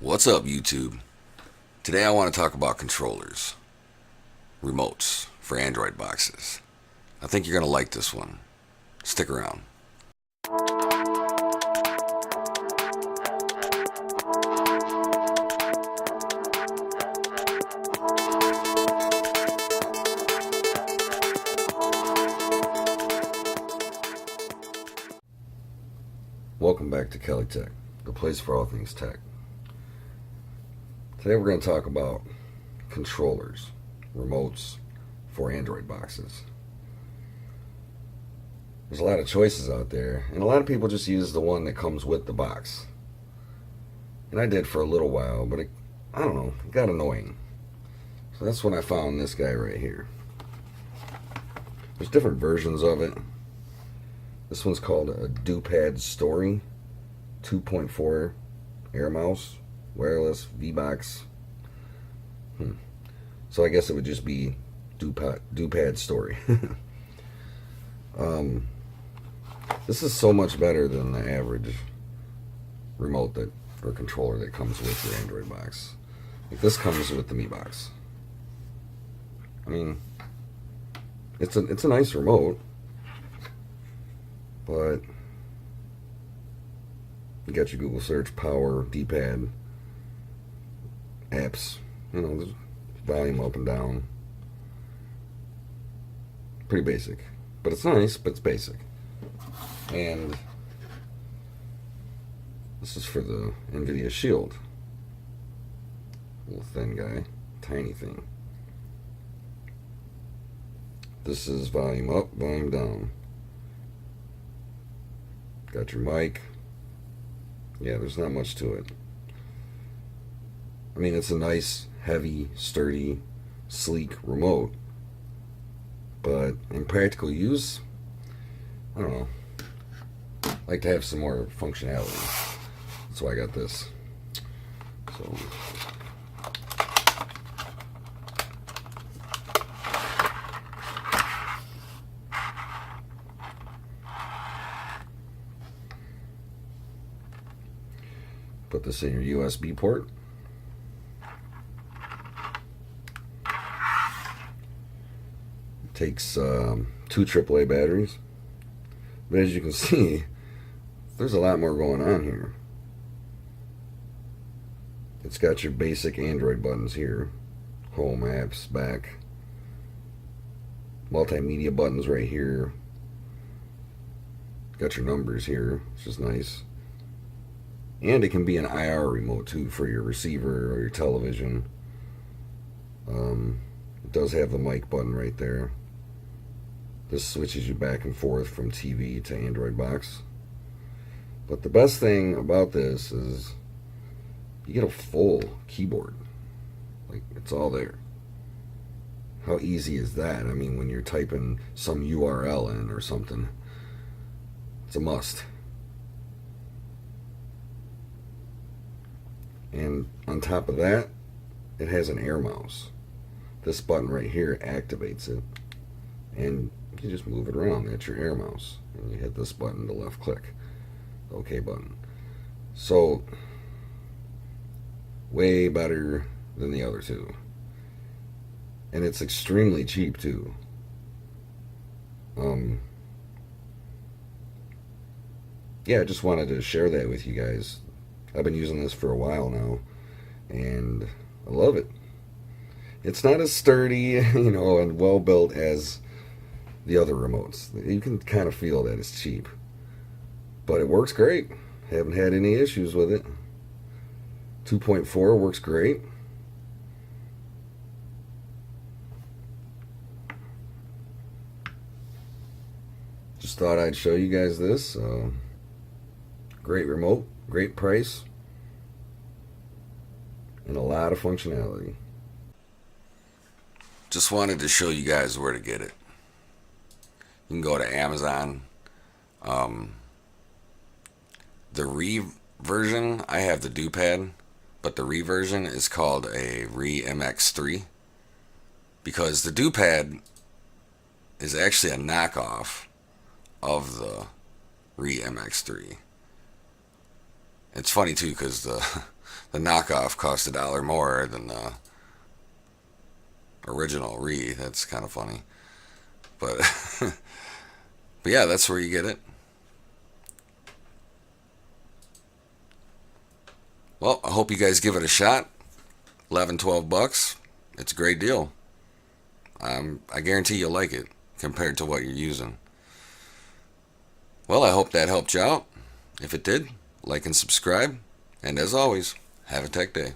What's up, YouTube? Today I want to talk about controllers, remotes for Android boxes. I think you're going to like this one. Stick around. Welcome back to Kelly Tech, the place for all things tech. Today we're going to talk about controllers, remotes for Android boxes. There's a lot of choices out there, and a lot of people just use the one that comes with the box. And I did for a little while, but I don't know, it got annoying. So that's when I found this guy right here. There's different versions of it. This one's called a Doopad Story 2.4 Air Mouse Wireless V-Box. So I guess it would just be Doopad Story. This is so much better than the average remote or controller that comes with your Android box. Like this comes with the Mi box. I mean, it's a nice remote, but you got your Google search, power, D-pad, apps, there's volume up and down. Pretty basic. But it's nice, but it's basic. And this is for the NVIDIA Shield. Little thin guy, tiny thing. This is volume up, volume down. Got your mic. Yeah, there's not much to it. I mean, it's a nice, heavy, sturdy, sleek remote. But in practical use, I don't know. I like to have some more functionality. That's why I got this. So put this in your USB port. It takes 2 AAA batteries. But as you can see, there's a lot more going on here. It's got your basic Android buttons here. Home, apps, back. Multimedia buttons right here. Got your numbers here, which is nice. And it can be an IR remote too for your receiver or your television. It does have the mic button right there. This switches you back and forth from TV to Android box. But the best thing about this is you get a full keyboard. Like, it's all there. How easy is that? I mean, when you're typing some URL in or something, it's a must. And on top of that, it has an air mouse. This button right here activates it, and you just move it around. That's your air mouse. And you hit this button to left click. The OK button. So, way better than the other two. And it's extremely cheap too. Yeah, I just wanted to share that with you guys. I've been using this for a while now, and I love it. It's not as sturdy, and well built as the other remotes. You can kind of feel that it's cheap, but it works great. Haven't had any issues with it. 2.4 works great. Just thought I'd show you guys this. Great remote, great price, and a lot of functionality. Just wanted to show you guys where to get it. You can go to Amazon. The Rii version, I have the Doopad, but the Rii version is called a Rii MX3 because the Doopad is actually a knockoff of the Rii MX3. It's funny too because the knockoff cost $1 more than the original Rii. That's kind of funny. But, but yeah, that's where you get it. Well, I hope you guys give it a shot. 11, 12 bucks. It's a great deal. I guarantee you'll like it compared to what you're using. Well, I hope that helped you out. If it did, like and subscribe. And as always, have a tech day.